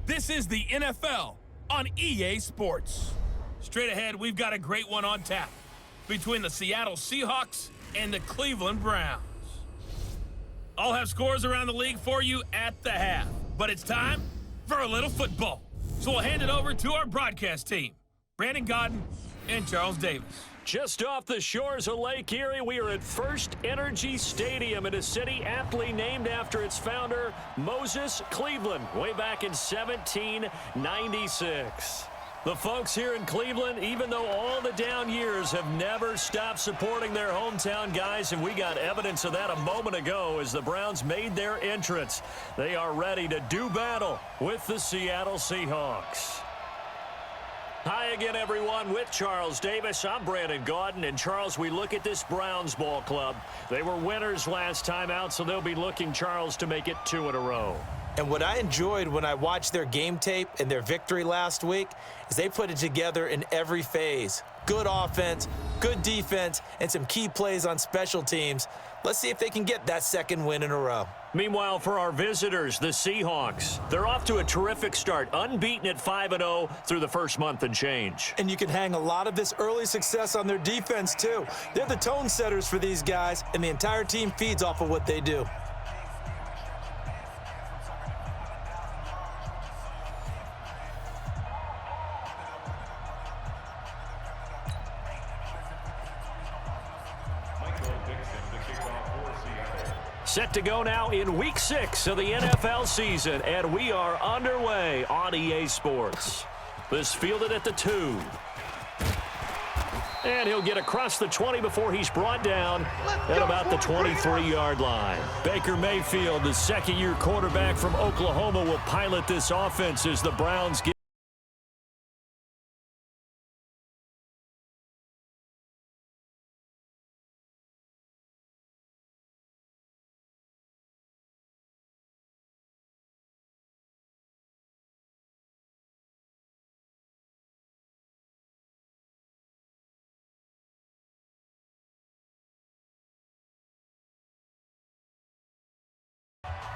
This is the NFL on EA Sports. Straight ahead, we've got a great one on tap between the Seattle Seahawks and the Cleveland Browns. I'll have scores around the league for you at the half, but it's time for a little football. So we'll hand it over to our broadcast team, Brandon Godden and Charles Davis. Just off the shores of Lake Erie, we are at First Energy Stadium in a city aptly named after its founder, Moses Cleveland, way back in 1796. The folks here in Cleveland, even though all the down years, have never stopped supporting their hometown guys, and we got evidence of that a moment ago as the Browns made their entrance. They are ready to do battle with the Seattle Seahawks. Hi again, everyone, with Charles Davis. I'm Brandon Godden. And, Charles, we look at this Browns ball club. They were winners last time out, so they'll be looking, Charles, to make it 2 in a row. And what I enjoyed when I watched their game tape and their victory last week is they put it together in every phase. Good offense, good defense, and some key plays on special teams. Let's see if they can get that second win in a row. Meanwhile, for our visitors, the Seahawks, they're off to a terrific start, unbeaten at 5-0 through the first month and change. And you can hang a lot of this early success on their defense, too. They're the tone setters for these guys, and the entire team feeds off of what they do. Set to go now in Week 6 of the NFL season, and we are underway on EA Sports. This fielded at the 2. And he'll get across the 20 before he's brought down at about the 23-yard line. Baker Mayfield, the second-year quarterback from Oklahoma, will pilot this offense as the Browns get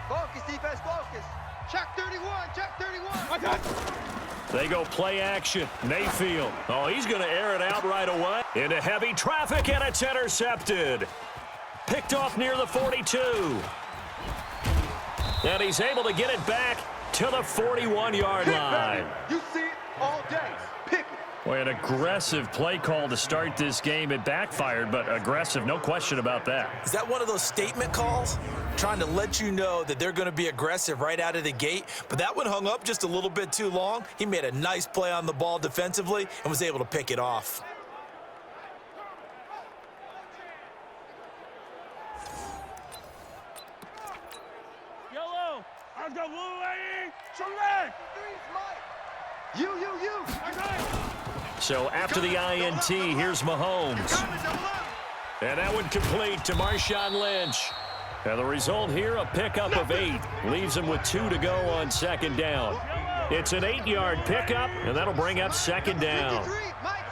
Focus, defense, focus. Check 31, check 31. They go play action. Mayfield. Oh, he's going to air it out right away. Into heavy traffic, and it's intercepted. Picked off near the 42. And he's able to get it back to the 41-yard line. You see it all day. Pick it. Boy, an aggressive play call to start this game. It backfired, but aggressive, no question about that. Is that one of those statement calls? Trying to let you know that they're going to be aggressive right out of the gate, but that one hung up just a little bit too long. He made a nice play on the ball defensively and was able to pick it off. Yellow, I've got blue lady, select. You. So after the INT, here's Mahomes. And that one complete to Marshawn Lynch. And the result here, a pickup of 8. Leaves him with 2 to go on second down. It's an 8-yard pickup, and that'll bring up second down.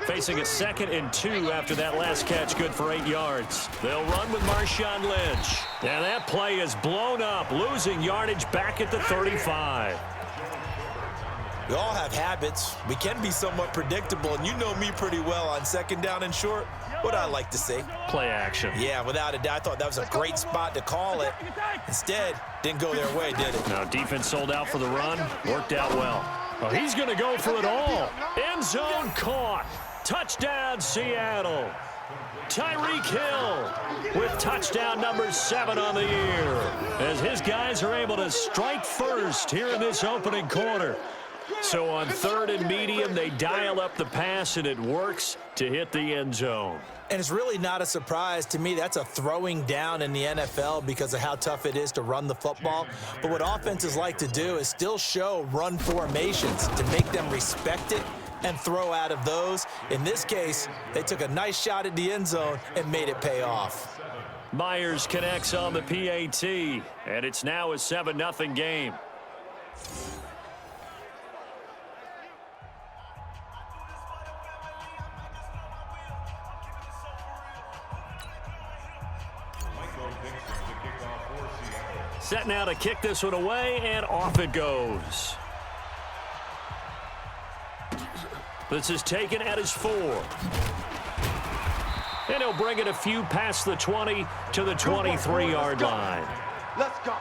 Facing a 2nd and 2 after that last catch, good for 8 yards. They'll run with Marshawn Lynch. And that play is blown up, losing yardage back at the 35. We all have habits. We can be somewhat predictable, and you know me pretty well on second down and short. What I like to see. Play action. Yeah, without a doubt, I thought that was a great spot to call it. Instead, didn't go their way, did it? Now, defense sold out for the run. Worked out well. Oh, he's going to go for it all. End zone caught. Touchdown, Seattle. Tyreek Hill with touchdown number 7 on the year, as his guys are able to strike first here in this opening quarter. So on 3rd and medium, they dial up the pass, and it works to hit the end zone. And it's really not a surprise to me. That's a throwing down in the NFL because of how tough it is to run the football. But what offenses like to do is still show run formations to make them respect it and throw out of those. In this case, they took a nice shot at the end zone and made it pay off. Myers connects on the PAT, and it's now a 7-0 game. Set now to kick this one away, and off it goes. This is taken at his 4. And he'll bring it a few past the 20 to the 23-yard line. Let's go.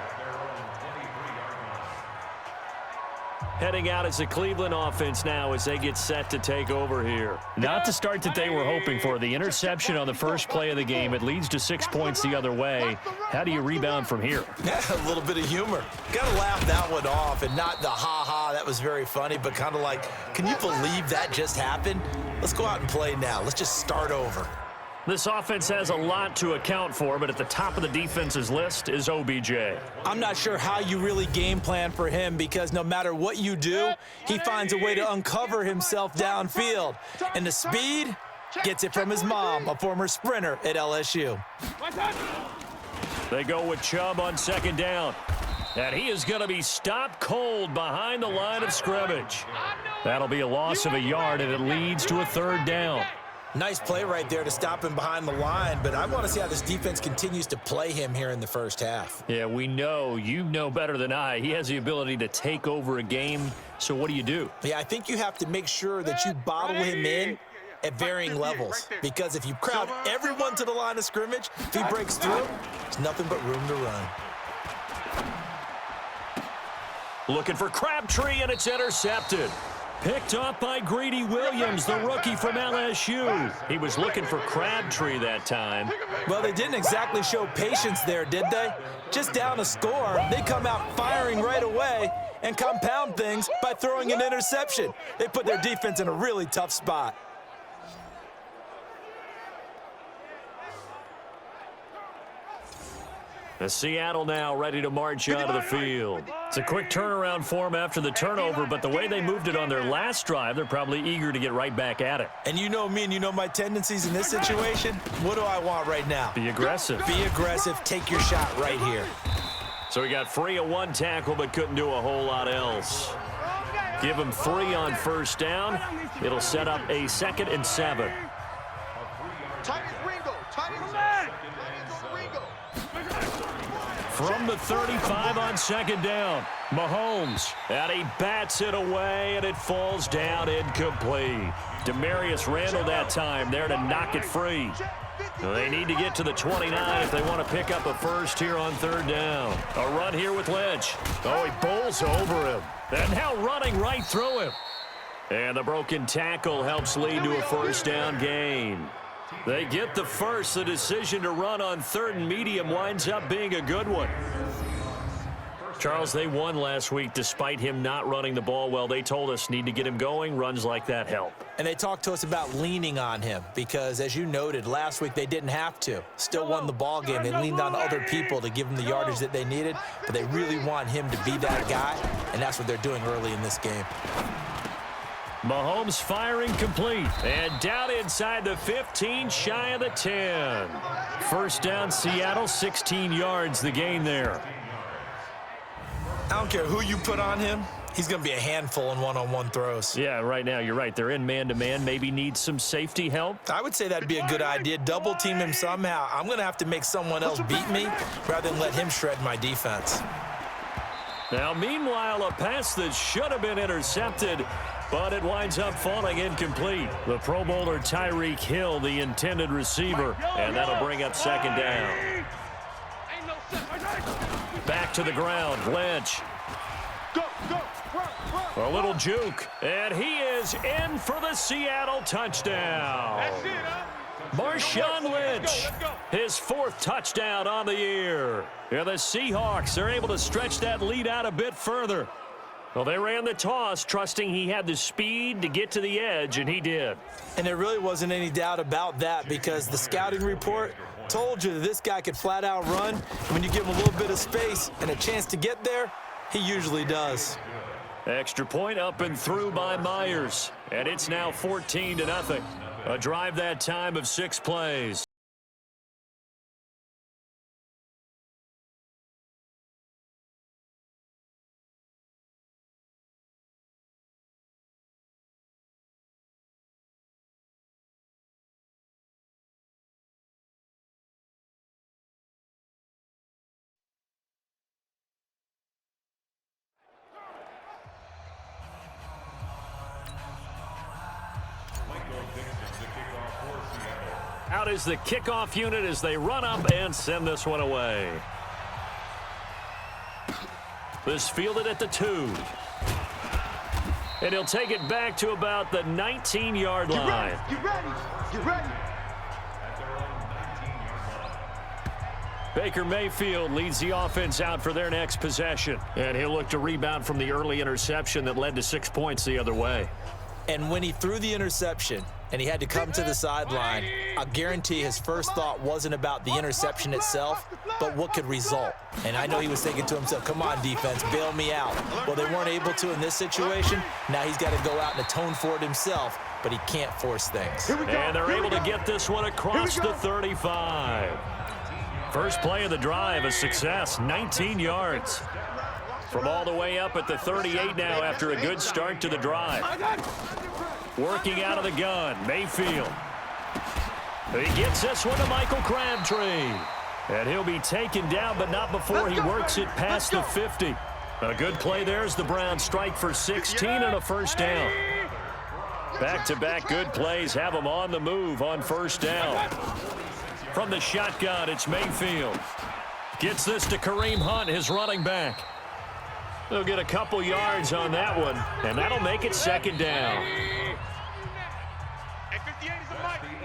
Heading out as the Cleveland offense now as they get set to take over here. Not the start that they were hoping for. The interception on the first play of the game. It leads to 6 points the other way. How do you rebound from here? A little bit of humor. Got to laugh that one off, and not the ha-ha, that was very funny, but kind of like, can you believe that just happened? Let's go out and play now. Let's just start over. This offense has a lot to account for, but at the top of the defense's list is OBJ. I'm not sure how you really game plan for him because no matter what you do, he finds a way to uncover himself downfield. And the speed gets it from his mom, a former sprinter at LSU. They go with Chubb on second down. And he is going to be stopped cold behind the line of scrimmage. That'll be a loss of a yard, and it leads to a third down. Nice play right there to stop him behind the line, but I want to see how this defense continues to play him here in the first half. Yeah, we know. You know better than I. He has the ability to take over a game, so what do? Yeah, I think you have to make sure that you bottle him in at varying levels, because if you crowd everyone to the line of scrimmage, if he breaks through, there's nothing but room to run. Looking for Crabtree, and it's intercepted. Picked up by Greedy Williams, the rookie from LSU. He was looking for Crabtree that time. Well, they didn't exactly show patience there, did they? Just down a score, they come out firing right away and compound things by throwing an interception. They put their defense in a really tough spot. The Seattle now ready to march out of the field. It's a quick turnaround for them after the turnover, but the way they moved it on their last drive, they're probably eager to get right back at it. And you know me and you know my tendencies in this situation. What do I want right now? Be aggressive. Be aggressive. Take your shot right here. So he got free of one tackle, but couldn't do a whole lot else. Give him 3 on first down. It'll set up a 2nd and 7. From the 35 on second down, Mahomes, and he bats it away, and it falls down incomplete. Demarius Randall that time there to knock it free. They need to get to the 29 if they want to pick up a first here on third down. A run here with Lynch. Oh, he bowls over him. And now running right through him. And the broken tackle helps lead to a first down gain. They get the first. The decision to run on 3rd and medium winds up being a good one. Charles, they won last week despite him not running the ball well. They told us need to get him going. Runs like that help. And they talked to us about leaning on him because, as you noted, last week they didn't have to. Still won the ball game. They leaned on other people to give them the yardage that they needed, but they really want him to be that guy, and that's what they're doing early in this game. Mahomes firing complete. And down inside the 15, shy of the 10. First down, Seattle, 16 yards the gain there. I don't care who you put on him. He's going to be a handful in one-on-one throws. Yeah, right now, you're right. They're in man-to-man. Maybe needs some safety help. I would say that'd be a good idea. Double team him somehow. I'm going to have to make someone else beat me rather than let him shred my defense. Now, meanwhile, a pass that should have been intercepted, but it winds up falling incomplete. The Pro Bowler Tyreek Hill, the intended receiver, and that'll bring up second down. Back to the ground, Lynch. A little juke, and he is in for the Seattle touchdown. Marshawn Lynch, his 4th touchdown on the year. Yeah, the Seahawks are able to stretch that lead out a bit further. Well, they ran the toss, trusting he had the speed to get to the edge, and he did. And there really wasn't any doubt about that because the scouting report told you that this guy could flat out run. When you give him a little bit of space and a chance to get there, he usually does. Extra point up and through by Myers, and it's now 14-0. A drive that time of 6 plays. Out is the kickoff unit as they run up and send this one away. This fielded at the 2. And he'll take it back to about the 19-yard line. Get ready. Get ready. Baker Mayfield leads the offense out for their next possession. And he'll look to rebound from the early interception that led to 6 points the other way. And when he threw the interception and he had to come to the sideline, I guarantee his first thought wasn't about the interception itself, but what could result. And I know he was thinking to himself, come on, defense, bail me out. Well, they weren't able to in this situation. Now he's got to go out and atone for it himself, but he can't force things. And they're able to get this one across the 35. First play of the drive, a success, 19 yards. From all the way up at the 38 now after a good start to the drive. Working out of the gun, Mayfield. He gets this one to Michael Crabtree. And he'll be taken down, but not before he works it past the 50. A good play there as the Browns strike for 16 and a first down. Back-to-back good plays have them on the move on first down. From the shotgun, it's Mayfield. Gets this to Kareem Hunt, his running back. They'll get a couple yards on that one, and that'll make it second down.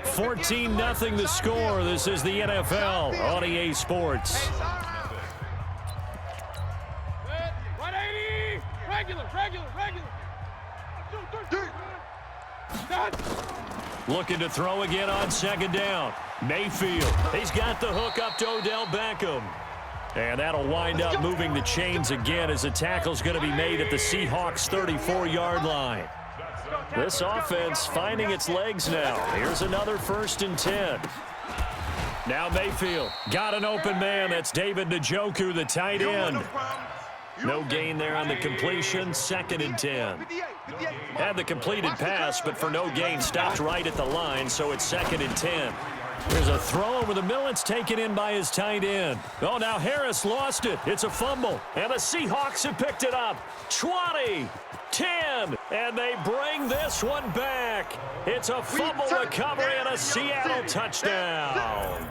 14-0 the score. This is the NFL on EA Sports. 180! Regular. Looking to throw again on second down. Mayfield, he's got the hook up to Odell Beckham. And that'll wind up moving the chains again as the tackle's going to be made at the Seahawks' 34-yard line. This offense finding its legs now. Here's another 1st and 10. Now Mayfield got an open man. That's David Njoku, the tight end. No gain there on the completion. 2nd and 10. Had the completed pass, but for no gain, stopped right at the line, so it's 2nd and 10. There's a throw over the middle. It's taken in by his tight end. Oh, now Harris lost it. It's a fumble. And the Seahawks have picked it up. 20, 10, and they bring this one back. It's a fumble recovery and a Seattle touchdown.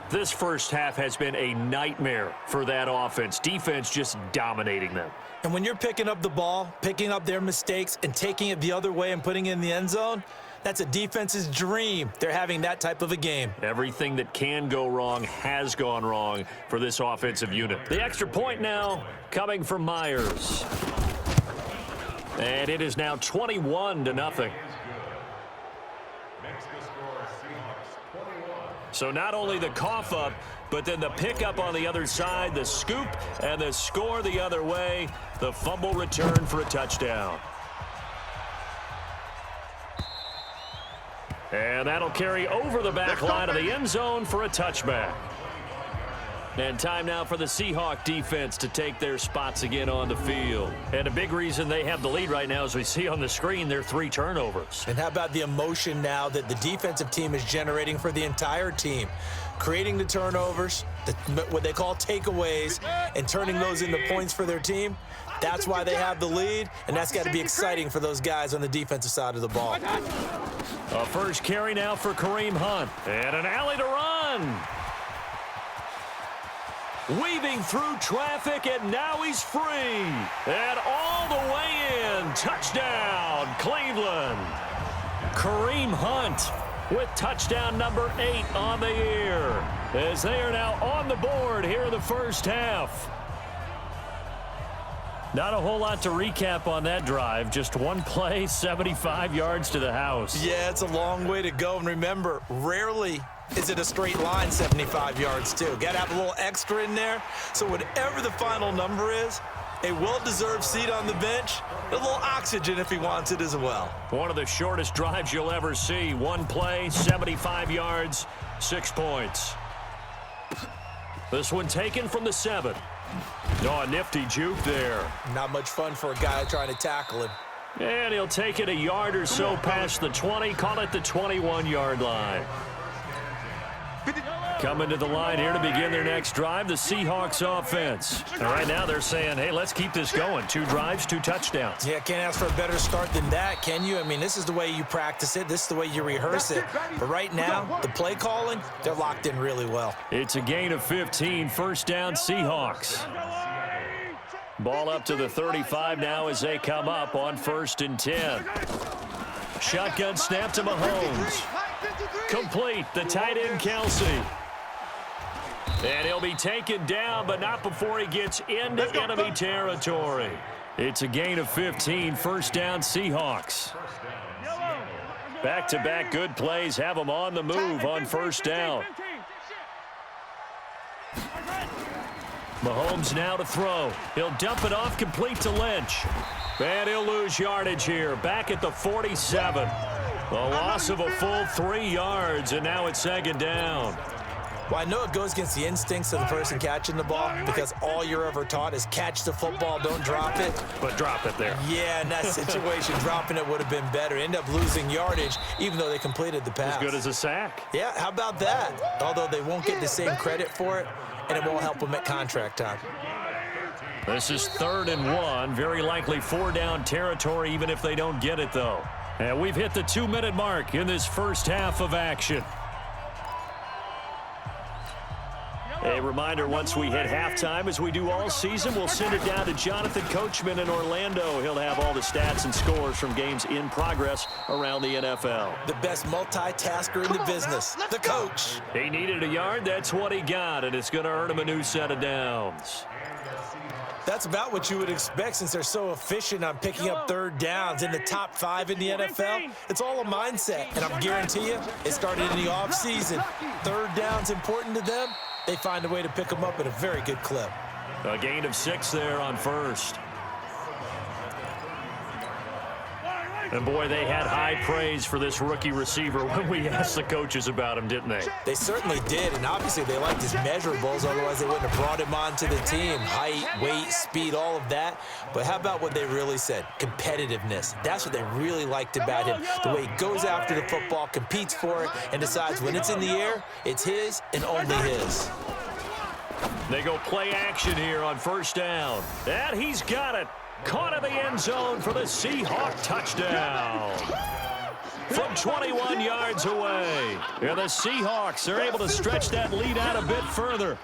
This first half has been a nightmare for that offense. Defense just dominating them. And when you're picking up the ball, picking up their mistakes, and taking it the other way and putting it in the end zone, that's a defense's dream. They're having that type of a game. Everything that can go wrong has gone wrong for this offensive unit. The extra point now coming from Myers. And it is now 21-0. So not only the cough up, but then the pickup on the other side, the scoop, and the score the other way. The fumble return for a touchdown. And that'll carry over the back line of the end zone for a touchback. And time now for the Seahawk defense to take their spots again on the field. And a big reason they have the lead right now, as we see on the screen, their 3 turnovers. And how about the emotion now that the defensive team is generating for the entire team? Creating the turnovers, what they call takeaways, and turning those into points for their team. That's why they have the lead, and that's got to be exciting for those guys on the defensive side of the ball. A first carry now for Kareem Hunt. And an alley to run. Weaving through traffic, and now he's free. And all the way in. Touchdown, Cleveland. Kareem Hunt with touchdown number 8 on the year, as they are now on the board here in the first half. Not a whole lot to recap on that drive. Just one play, 75 yards to the house. Yeah, it's a long way to go. And remember, rarely is it a straight line 75 yards, too. Got to have a little extra in there. So whatever the final number is, a well-deserved seat on the bench, a little oxygen if he wants it as well. One of the shortest drives you'll ever see. One play, 75 yards, 6 points. This one taken from the 7. Oh, a nifty juke there. Not much fun for a guy trying to tackle him. And he'll take it a yard or so past the 20, call it the 21-yard line. Coming to the line here to begin their next drive, the Seahawks offense. And right now they're saying, hey, let's keep this going. 2 drives, 2 touchdowns. Yeah, can't ask for a better start than that, can you? I mean, this is the way you practice it. This is the way you rehearse it. But right now, the play calling, they're locked in really well. It's a gain of 15, first down Seahawks. Ball up to the 35 now as they come up on 1st and 10. Shotgun snap to Mahomes. Complete, the tight end Kelsey. And he'll be taken down, but not before he gets into enemy territory. It's a gain of 15, first down Seahawks. Back-to-back good plays have them on the move on 1st down. Mahomes now to throw. He'll dump it off complete to Lynch. And he'll lose yardage here, back at the 47. A loss of a full 3 yards, and now it's 2nd down. Well, I know it goes against the instincts of the person catching the ball because all you're ever taught is catch the football, don't drop it. But drop it there. Yeah, in that situation, dropping it would have been better. End up losing yardage, even though they completed the pass. As good as a sack. Yeah, how about that? Although they won't get the same credit for it, and it won't help them at contract time. This is 3rd and 1. Very likely 4-down territory, even if they don't get it, though. And we've hit the 2-minute mark in this first half of action. A reminder, once we hit halftime, as we do all season, we'll send it down to Jonathan Coachman in Orlando. He'll have all the stats and scores from games in progress around the NFL. The best multitasker in the business, the coach. He needed a yard. That's what he got, and it's going to earn him a new set of downs. That's about what you would expect since they're so efficient on picking up 3rd downs in the top 5 in the NFL. It's all a mindset, and I guarantee you, it started in the offseason. 3rd down's important to them. They find a way to pick them up at a very good clip. A gain of 6 there on 1st. And boy, they had high praise for this rookie receiver when we asked the coaches about him, didn't they? They certainly did, and obviously they liked his measurables, otherwise they wouldn't have brought him onto the team. Height, weight, speed, all of that. But how about what they really said? Competitiveness. That's what they really liked about him. The way he goes after the football, competes for it, and decides when it's in the air, it's his and only his. They go play action here on 1st down. And he's got it. Caught in the end zone for the Seahawk touchdown. From 21 yards away. And the Seahawks are able to stretch that lead out a bit further.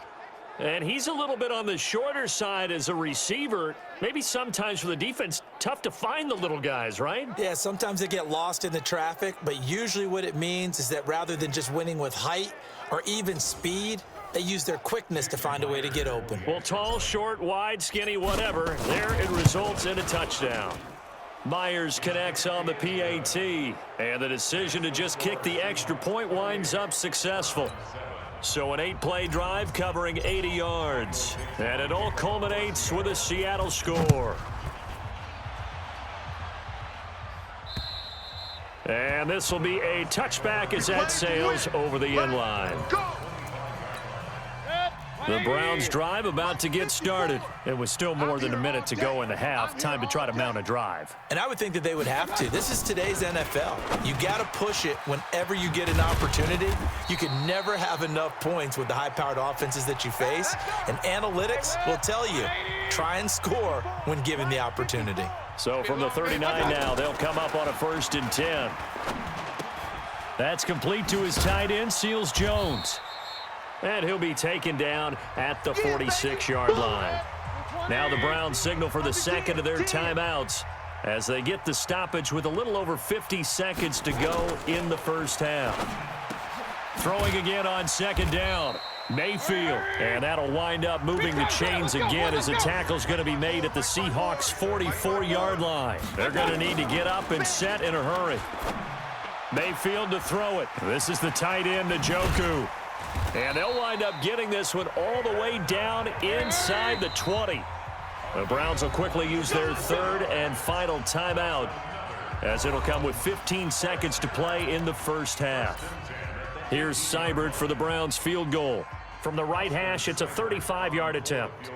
And he's a little bit on the shorter side as a receiver. Maybe sometimes for the defense, tough to find the little guys, right? Yeah, sometimes they get lost in the traffic, but usually what it means is that rather than just winning with height or even speed, they use their quickness to find a way to get open. Well, tall, short, wide, skinny, whatever, there it results in a touchdown. Myers connects on the PAT, and the decision to just kick the extra point winds up successful. So an 8-play drive covering 80 yards, and it all culminates with a Seattle score. And this will be a touchback as that sails over the end line. The Browns drive about to get started. It was still more than a minute to go in the half. Time to try to mount a drive. And I would think that they would have to. This is today's NFL. You got to push it whenever you get an opportunity. You can never have enough points with the high-powered offenses that you face. And analytics will tell you, try and score when given the opportunity. So from the 39 now, they'll come up on a 1st and 10. That's complete to his tight end, Seals-Jones. And he'll be taken down at the 46-yard line. Now the Browns signal for the second of their timeouts as they get the stoppage with a little over 50 seconds to go in the first half. Throwing again on 2nd down. Mayfield. And that'll wind up moving the chains again as the tackle's going to be made at the Seahawks' 44-yard line. They're going to need to get up and set in a hurry. Mayfield to throw it. This is the tight end, Njoku. And they'll wind up getting this one all the way down inside the 20. The Browns will quickly use their 3rd and final timeout as it'll come with 15 seconds to play in the first half. Here's Seibert for the Browns field goal. From the right hash, it's a 35-yard attempt.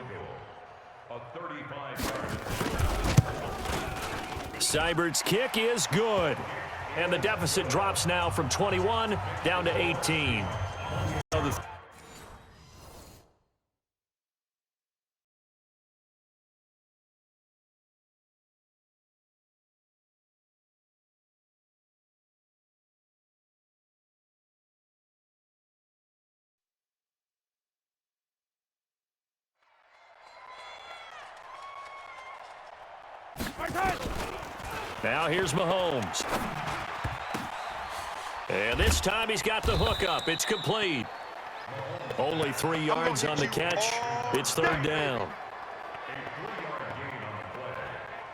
Seibert's kick is good. And the deficit drops now from 21 down to 18. Now here's Mahomes. And this time he's got the hook up. It's complete. Only 3 yards on the catch. It's third down.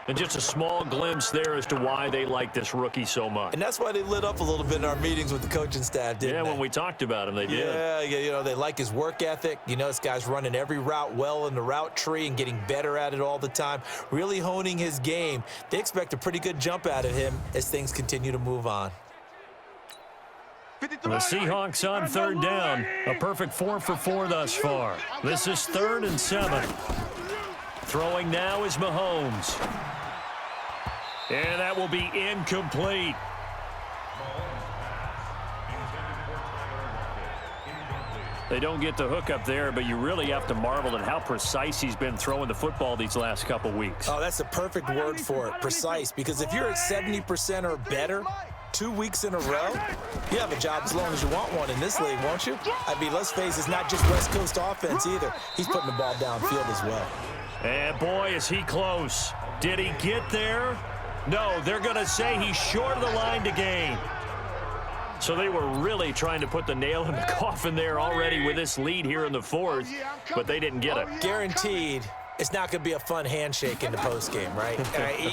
And just a small glimpse there as to why they like this rookie so much. And that's why they lit up a little bit in our meetings with the coaching staff, didn't they? Yeah, when we talked about him, they did. Yeah, you know, they like his work ethic. You know, this guy's running every route well in the route tree and getting better at it all the time, really honing his game. They expect a pretty good jump out of him as things continue to move on. The Seahawks on third down. A perfect 4 for 4 thus far. This is 3rd and 7. Throwing now is Mahomes. And that will be incomplete. They don't get the hook up there, but you really have to marvel at how precise he's been throwing the football these last couple weeks. Oh, that's the perfect word for it, precise, because if you're at 70% or better 2 weeks in a row, you have a job as long as you want one in this league, won't you? I mean, let's face it, it's not just West Coast offense either. He's putting the ball downfield as well. And boy, is he close. Did he get there? No, they're going to say he's short of the line to gain. So they were really trying to put the nail in the coffin there already with this lead here in the 4th, but they didn't get it. Guaranteed, it's not going to be a fun handshake in the postgame, right?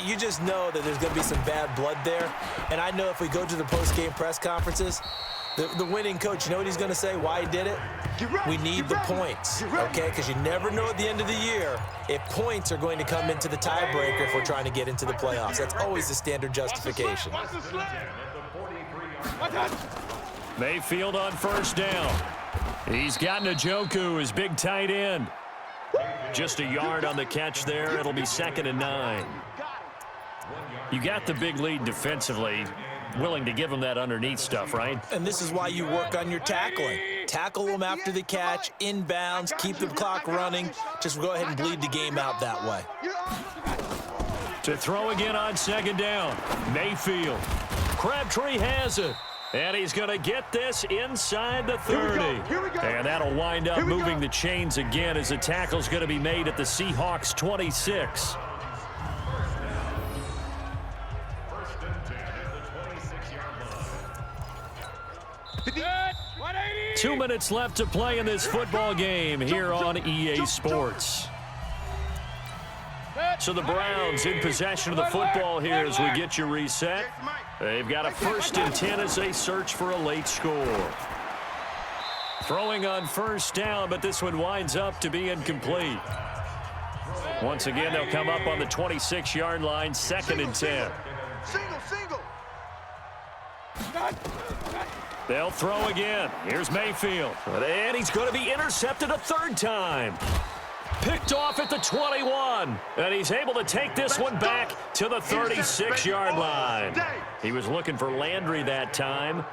You just know that there's going to be some bad blood there. And I know if we go to the postgame press conferences, the winning coach, you know what he's going to say, why he did it? We need the points, okay? Because you never know at the end of the year if points are going to come into the tiebreaker if we're trying to get into the playoffs. That's always the standard justification. Mayfield on first down. He's got Njoku, his big tight end. Just a yard on the catch there. It'll be 2nd and 9. You got the big lead defensively. Willing to give him that underneath stuff, right? And this is why you work on your tackling. Tackle them after the catch, inbounds, keep the clock running. Just go ahead and bleed the game out that way. To throw again on 2nd down. Mayfield. Crabtree has it. And he's going to get this inside the 30. And that'll wind up moving the chains again as the tackle's going to be made at the Seahawks 26. 2 minutes left to play in this football game here on EA Sports. So the Browns in possession of the football here as we get you reset. They've got a 1st and 10 as they search for a late score. Throwing on first down, but this one winds up to be incomplete. Once again, they'll come up on the 26-yard line, 2nd and 10. Single. They'll throw again. Here's Mayfield. And he's going to be intercepted a 3rd time. Picked off at the 21. And he's able to take this one back to the 36-yard line. He was looking for Landry that time.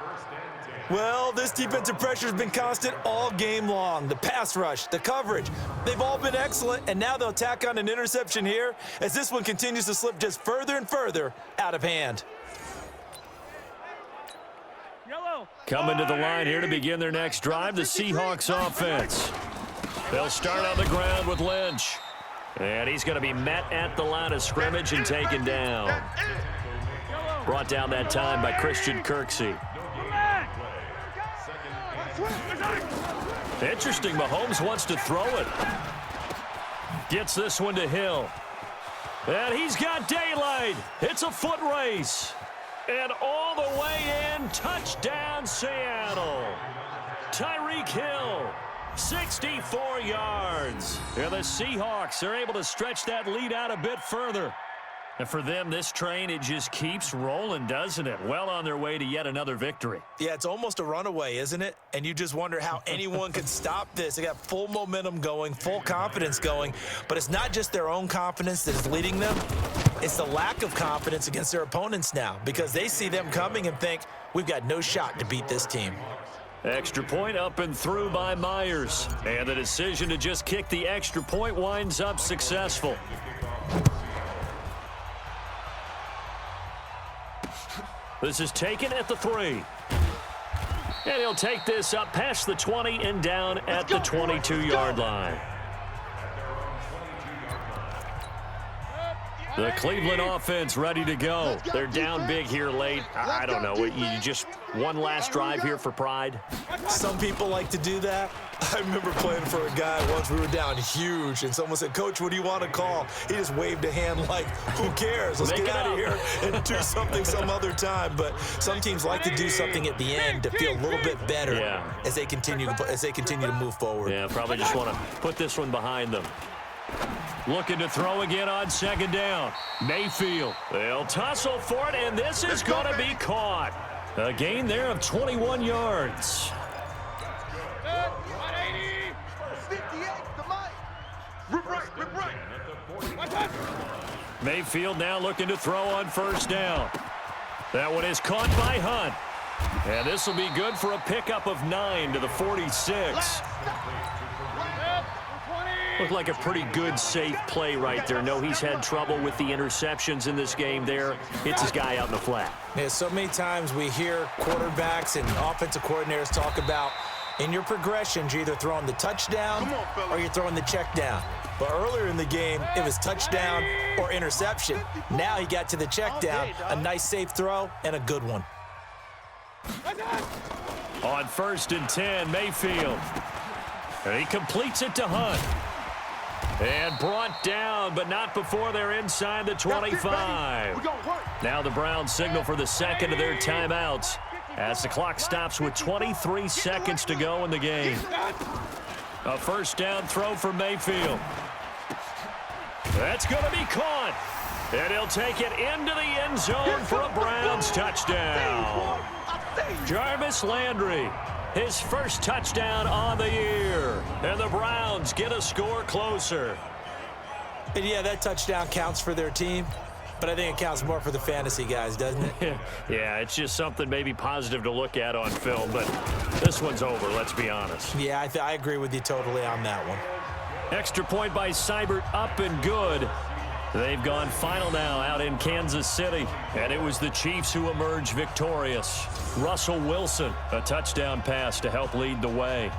Well, this defensive pressure has been constant all game long. The pass rush, the coverage, they've all been excellent, and now they'll tack on an interception here as this one continues to slip just further and further out of hand. Coming to the line here to begin their next drive, the Seahawks offense. They'll start on the ground with Lynch. And he's going to be met at the line of scrimmage and taken down. Brought down that time by Christian Kirksey. Interesting, Mahomes wants to throw it. Gets this one to Hill. And he's got daylight. It's a foot race. And all the way in, touchdown Seattle. Tyreek Hill, 64 yards. And the Seahawks are able to stretch that lead out a bit further. And for them, this train, it just keeps rolling, doesn't it? Well on their way to yet another victory. Yeah, it's almost a runaway, isn't it? And you just wonder how anyone could stop this. They got full momentum going, full confidence going. But it's not just their own confidence that is leading them. It's the lack of confidence against their opponents now because they see them coming and think, we've got no shot to beat this team. Extra point up and through by Myers. And the decision to just kick the extra point winds up successful. This is taken at the 3. And he'll take this up past the 20 and down at the 22-yard line. The Cleveland offense ready to go. They're down big here late. I don't know. You just one last drive here for pride? Some people like to do that. I remember playing for a guy once. We were down huge, and someone said, "Coach, what do you want to call?" He just waved a hand like, "Who cares? Let's get out of here and do something some other time." But some teams like to do something at the end to feel a little bit better as they continue to move forward. Yeah, probably just want to put this one behind them. Looking to throw again on second down. Mayfield. They'll tussle for it, and this is going to be caught. A gain there of 21 yards. 180. 58 to Mike. Rip right. Mayfield now looking to throw on first down. That one is caught by Hunt. And this will be good for a pickup of 9 to the 46. Looked like a pretty good, safe play right there. No, he's had trouble with the interceptions in this game there. Hits his guy out in the flat. Yeah, so many times we hear quarterbacks and offensive coordinators talk about in your progressions, you're either throwing the touchdown or you're throwing the check down. But earlier in the game, it was touchdown or interception. Now he got to the check down, a nice safe throw, and a good one. On 1st and 10, Mayfield. And he completes it to Hunt. And brought down, but not before they're inside the 25. Now the Browns signal for the second of their timeouts as the clock stops with 23 seconds to go in the game. A first down throw for Mayfield. That's going to be caught. And he'll take it into the end zone for a Browns touchdown. Jarvis Landry, his first touchdown on the year. And the Browns get a score closer. And yeah, that touchdown counts for their team, but I think it counts more for the fantasy guys, doesn't it? Yeah, it's just something maybe positive to look at on film, but this one's over, let's be honest. Yeah, I agree with you totally on that one. Extra point by Seibert, up and good. They've gone final now out in Kansas City, and it was the Chiefs who emerged victorious. Russell Wilson, a touchdown pass to help lead the way.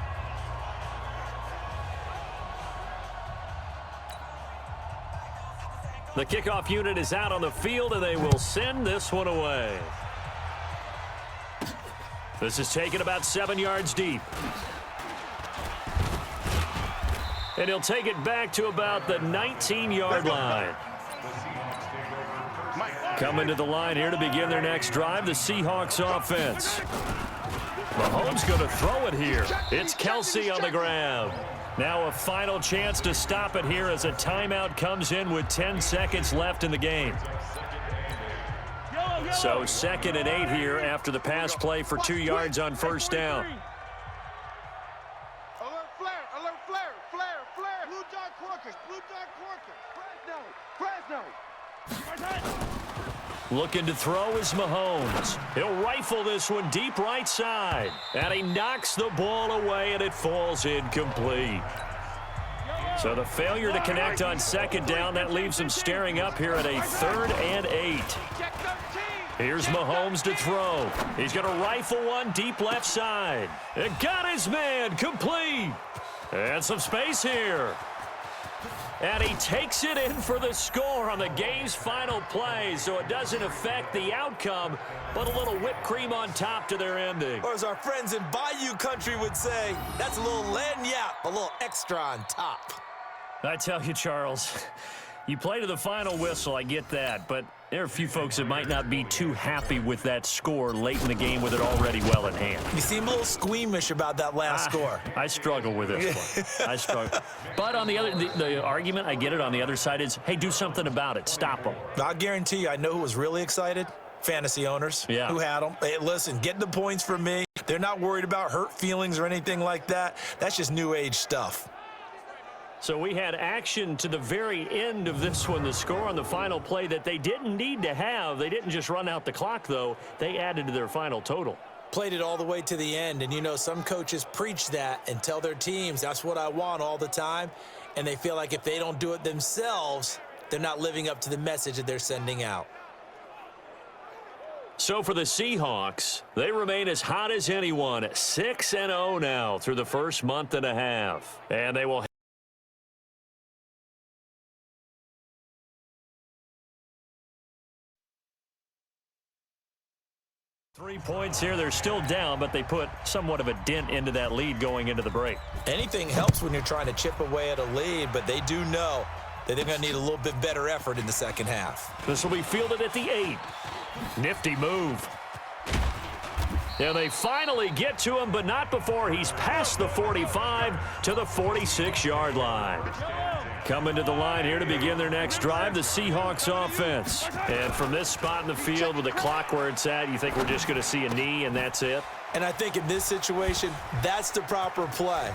The kickoff unit is out on the field, and they will send this one away. This is taken about 7 yards deep. And he'll take it back to about the 19-yard line. Coming to the line here to begin their next drive, the Seahawks offense. Mahomes going to throw it here. It's Kelsey on the grab. Now a final chance to stop it here as a timeout comes in with 10 seconds left in the game. So 2nd and 8 here after the pass play for 2 yards on first down. Looking to throw is Mahomes. He'll rifle this one deep right side. And he knocks the ball away, and it falls incomplete. So the failure to connect on second down, that leaves him staring up here at a 3rd and 8. Here's Mahomes to throw. He's going to rifle one deep left side. It got his man complete. And some space here. And he takes it in for the score on the game's final play, so it doesn't affect the outcome, but a little whipped cream on top to their ending. Or as our friends in Bayou country would say, that's a little lagniappe, a little extra on top. I tell you, Charles, you play to the final whistle, I get that, but there are a few folks that might not be too happy with that score late in the game with it already well in hand. You seem a little squeamish about that last score. I struggle with this one. I struggle. But on the argument, I get it on the other side is, hey, do something about it. Stop them. I'll guarantee you, I know who was really excited. Fantasy owners who had them. Hey, listen, get the points from me. They're not worried about hurt feelings or anything like that. That's just new age stuff. So we had action to the very end of this one. The score on the final play that they didn't need to have. They didn't just run out the clock, though. They added to their final total. Played it all the way to the end. And, you know, some coaches preach that and tell their teams, that's what I want all the time. And they feel like if they don't do it themselves, they're not living up to the message that they're sending out. So for the Seahawks, they remain as hot as anyone, 6-0 now through the first month and a half. And they will 3 points here. They're still down, but they put somewhat of a dent into that lead going into the break. Anything helps when you're trying to chip away at a lead, but they do know that they're going to need a little bit better effort in the second half. This will be fielded at the 8. Nifty move. And they finally get to him, but not before he's past the 45 to the 46-yard line. Coming to the line here to begin their next drive, the Seahawks offense. And from this spot in the field with the clock where it's at, you think we're just going to see a knee and that's it? And I think in this situation, that's the proper play.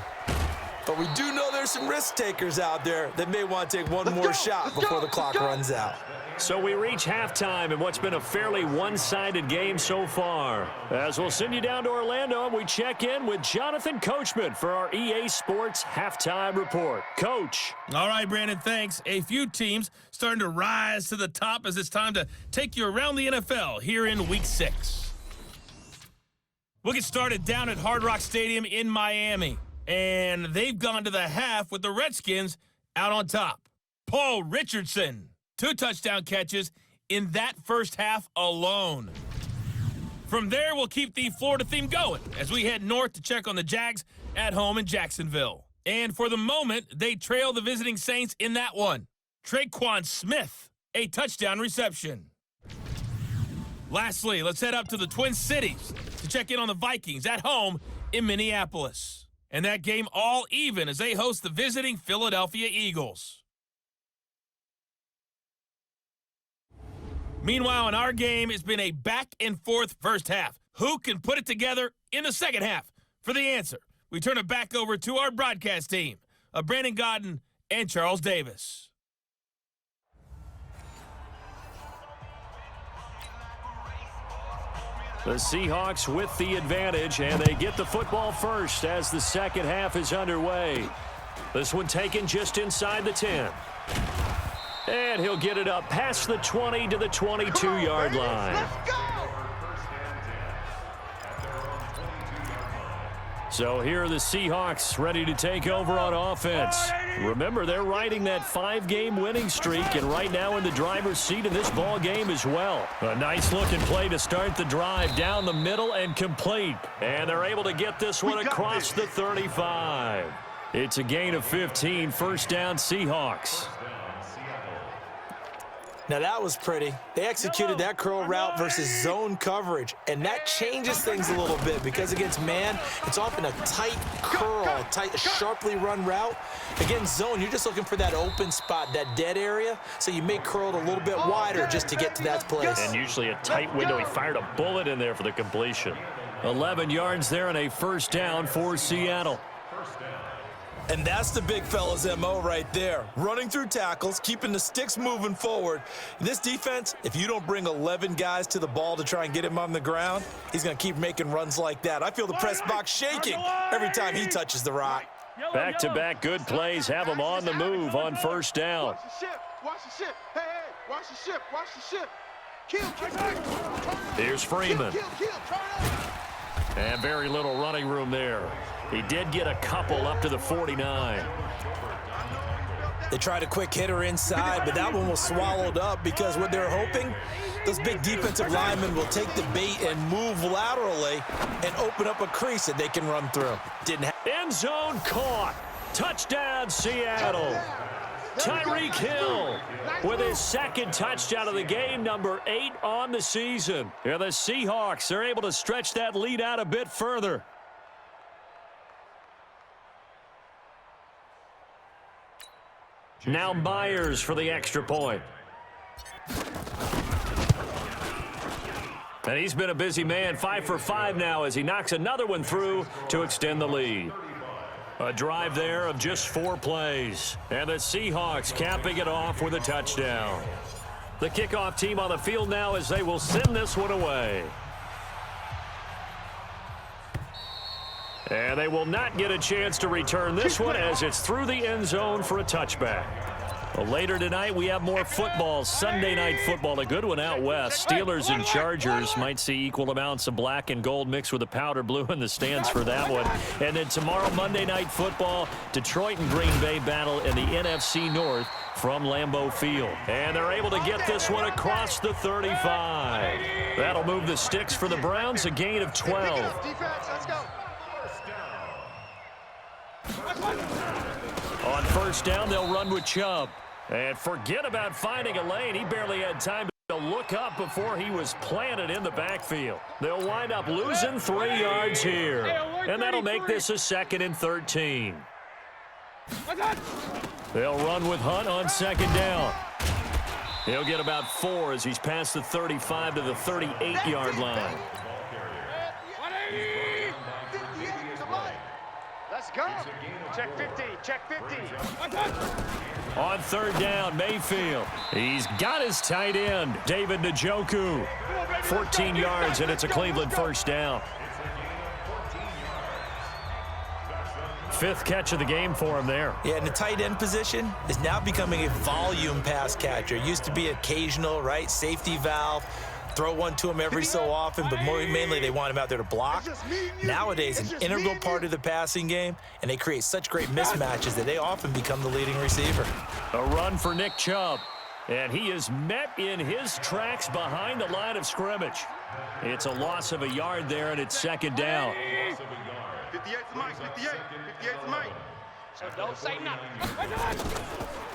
But we do know there's some risk takers out there that may want to take one more shot before the clock runs out. So we reach halftime in what's been a fairly one-sided game so far. As we'll send you down to Orlando, we check in with Jonathan Coachman for our EA Sports Halftime Report. Coach. All right, Brandon, thanks. A few teams starting to rise to the top as it's time to take you around the NFL here in Week 6. We'll get started down at Hard Rock Stadium in Miami. And they've gone to the half with the Redskins out on top. Paul Richardson, 2 touchdown catches in that first half alone. From there, we'll keep the Florida theme going as we head north to check on the Jags at home in Jacksonville. And for the moment, they trail the visiting Saints in that one. Traquan Smith, a touchdown reception. Lastly, let's head up to the Twin Cities to check in on the Vikings at home in Minneapolis. And that game all even as they host the visiting Philadelphia Eagles. Meanwhile, in our game, it's been a back-and-forth first half. Who can put it together in the second half? For the answer, we turn it back over to our broadcast team of Brandon Godden and Charles Davis. The Seahawks with the advantage, and they get the football first as the second half is underway. This one taken just inside the 10. And he'll get it up past the 20 to the 22-yard line. Let's go! So here are the Seahawks ready to take over on offense. Remember, they're riding that 5-game winning streak, and right now in the driver's seat in this ball game as well. A nice-looking play to start the drive down the middle and complete. And they're able to get this one across the 35. It's a gain of 15, first down Seahawks. Now that was pretty. They executed that curl route versus zone coverage, and that changes things a little bit because against man, it's often a tight curl, tight, sharply run route. Against zone, you're just looking for that open spot, that dead area, so you may curl it a little bit wider just to get to that place. And usually a tight window. He fired a bullet in there for the completion. 11 yards there and a first down for Seattle. And that's the big fella's MO right there. Running through tackles, keeping the sticks moving forward. This defense, if you don't bring 11 guys to the ball to try and get him on the ground, he's going to keep making runs like that. I feel the press box shaking every time he touches the rock. Back-to-back good plays have him on the move on first down. Watch the ship, watch the ship. Hey, hey, watch the ship, watch the ship. Kill. Here's Freeman. Kill, turn up. And very little running room there. He did get a couple up to the 49. They tried a quick hitter inside, but that one was swallowed up because what they're hoping, those big defensive linemen will take the bait and move laterally and open up a crease that they can run through. Didn't happen. End zone caught. Touchdown, Seattle. Tyreek Hill with his second touchdown of the game, number 8 on the season. And the Seahawks are able to stretch that lead out a bit further. Now Myers for the extra point. And he's been a busy man, 5 for 5 now as he knocks another one through to extend the lead. A drive there of just 4 plays. And the Seahawks capping it off with a touchdown. The kickoff team on the field now as they will send this one away. And they will not get a chance to return this one as it's through the end zone for a touchback. Well, later tonight, we have more football. Sunday night football, a good one out west. Steelers and Chargers might see equal amounts of black and gold mixed with the powder blue in the stands for that one. And then tomorrow, Monday night football, Detroit and Green Bay battle in the NFC North from Lambeau Field. And they're able to get this one across the 35. That'll move the sticks for the Browns, a gain of 12. Defense, let's go. On first down, they'll run with Chubb. And forget about finding a lane. He barely had time to look up before he was planted in the backfield. They'll wind up losing 3 yards here. And that'll make this a 2nd and 13. They'll run with Hunt on 2nd down. He'll get about 4 as he's past the 35 to the 38-yard line. Let's go. Check 50. Check 50. On 3rd down, Mayfield. He's got his tight end, David Njoku. 14 yards, and it's a Cleveland first down. 5th catch of the game for him there. Yeah, and the tight end position is now becoming a volume pass catcher. It used to be occasional, right? Safety valve. Throw one to him every so often, but mainly they want him out there to block. Nowadays, an integral part of the passing game, and they create such great mismatches that they often become the leading receiver. A run for Nick Chubb, and he is met in his tracks behind the line of scrimmage. It's a loss of a yard there, and it's 2nd down. 58's Mike, 58's Mike. So don't say nothing.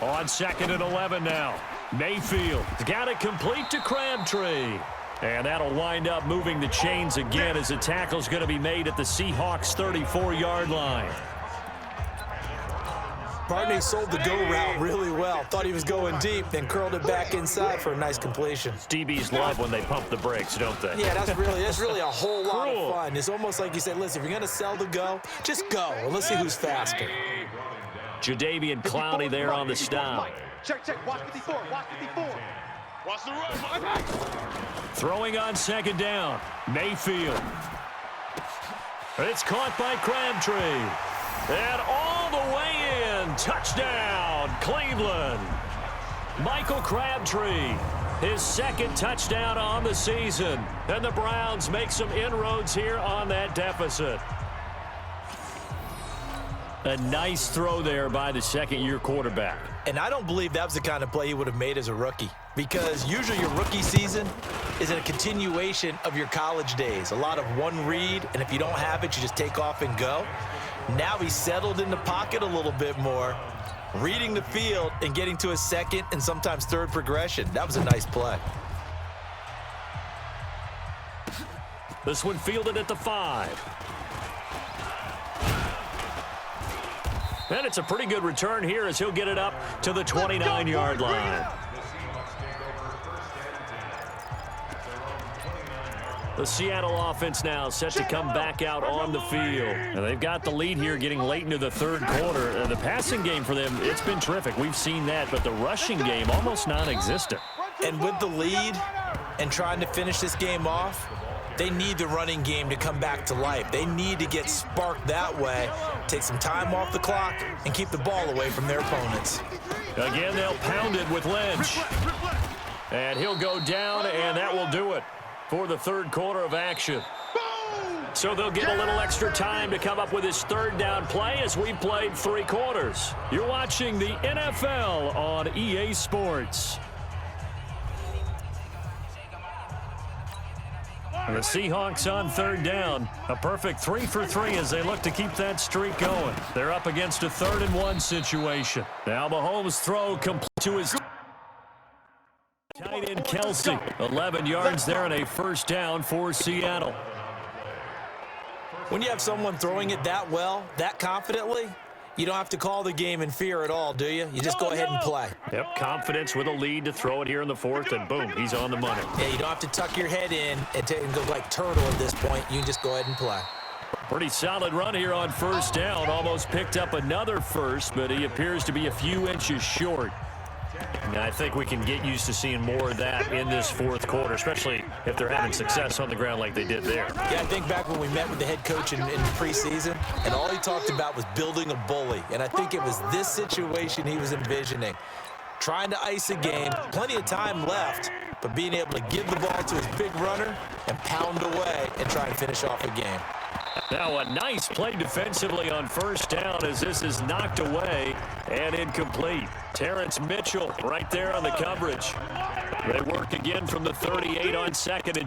On 2nd and 11 now. Mayfield got it complete to Crabtree. And that'll wind up moving the chains again as the tackle's going to be made at the Seahawks 34-yard line. Barney sold the go route really well. Thought he was going deep, then curled it back inside for a nice completion. DBs love when they pump the brakes, don't they? Yeah, that's really a whole lot of fun. It's almost like you said, listen, if you're going to sell the go, just go. And let's see who's faster. Jadeveon Clowney there on the stop. Check. Watch 54. Watch 54. Watch the run. Throwing on 2nd down. Mayfield. It's caught by Crabtree. And all the way in. Touchdown, Cleveland. Michael Crabtree, his 2nd touchdown on the season. And the Browns make some inroads here on that deficit. A nice throw there by the 2nd-year quarterback. And I don't believe that was the kind of play he would have made as a rookie, because usually your rookie season is a continuation of your college days. A lot of one read, and if you don't have it, you just take off and go. Now he's settled in the pocket a little bit more, reading the field and getting to a 2nd and sometimes 3rd progression. That was a nice play. This one fielded at the 5. And it's a pretty good return here as he'll get it up to the 29-yard line. The Seattle offense now set to come back out on the field. And they've got the lead here getting late into the 3rd quarter. The passing game for them, it's been terrific. We've seen that, but the rushing game almost non-existent. And with the lead and trying to finish this game off, they need the running game to come back to life. They need to get sparked that way, take some time off the clock, and keep the ball away from their opponents. Again, they'll pound it with Lynch. And he'll go down, and that will do it for the 3rd quarter of action. So they'll get a little extra time to come up with his 3rd down play as we played 3 quarters. You're watching the NFL on EA Sports. And the Seahawks on 3rd down. A perfect 3 for 3 as they look to keep that streak going. They're up against a 3rd and 1 situation. Now Mahomes' throw complete to his tight end Kelsey. 11 yards there and a first down for Seattle. When you have someone throwing it that well, that confidently, you don't have to call the game in fear at all, do you? You just go ahead and play. Yep, confidence with a lead to throw it here in the 4th, and boom, he's on the money. Yeah, you don't have to tuck your head in and go like turtle at this point. You can just go ahead and play. Pretty solid run here on first down. Almost picked up another first, but he appears to be a few inches short. And I think we can get used to seeing more of that in this 4th quarter, especially if they're having success on the ground like they did there. Yeah, I think back when we met with the head coach in preseason, and all he talked about was building a bully. And I think it was this situation he was envisioning. trying to ice a game, plenty of time left, but being able to give the ball to his big runner and pound away and try and finish off a game. Now a nice play defensively on first down as this is knocked away and incomplete. Terrence Mitchell right there on the coverage. They work again from the 38 on 2nd and